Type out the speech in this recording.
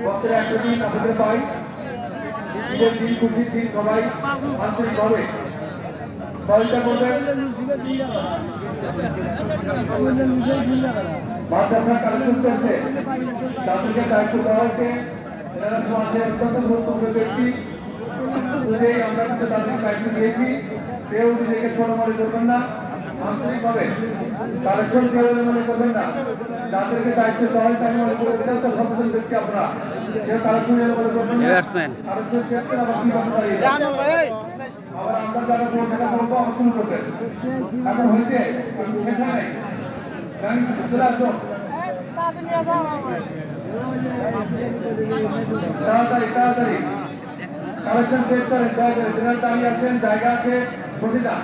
বছরে একটা দিন আমাদের পাই ঈদের দিন, খুশির দিন, সবাই আন্তরিকভাবে সহযোগিতা করবেন। মাদ্রাসা কালেকশন চলছে, তাদেরকে দায়িত্ব দেওয়া হয়েছে। এনারা সমাজের অত্যন্ত গুরুত্বপূর্ণ ব্যক্তি, আমরা কিন্তু তাদেরকে দায়িত্ব দিয়েছি। কেউ নিজেকে ছোট মনে করবেন না, আন্তরিকভাবে কালেকশন কেউ মনে করবেন না। যাদেরকে দায়িত্ব দেওয়া হয়েছে আমি মনে করি অত্যন্ত সচেতন ব্যক্তি আপনারা, কেউ কালেকশন মনে করবেন না। কালেকশন শেষ করে আবার কি করতে পারি, আবার আমরা যারা পৌঁছাটা করবো আমার শুরু করবেন। এখন হয়েছে শেখা নেই, জানি চলে আসো তাড়াতাড়ি তাড়াতাড়ি কালেকশন শেষ করেন। দয়া করে যারা দাঁড়িয়ে আছেন, জায়গা আছে বসে যান।